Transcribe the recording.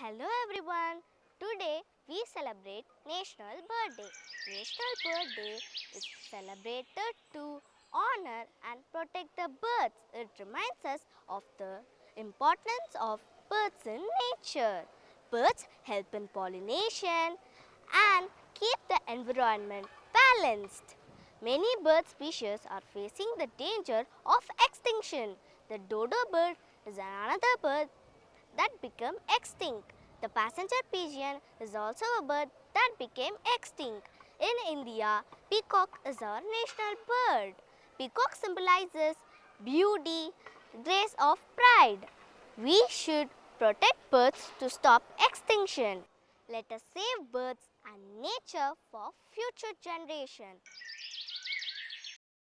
Hello everyone. Today we celebrate National Bird Day. National Bird Day is celebrated to honor and protect the birds. It reminds us of the importance of birds in nature. Birds help in pollination and keep the environment balanced. Many bird species are facing the danger of extinction. The dodo bird is another bird that became extinct. The passenger pigeon is also a bird that became extinct. In India, peacock is our national bird. Peacock symbolizes beauty, grace of pride. We should protect birds to stop extinction. Let us save birds and nature for future generations.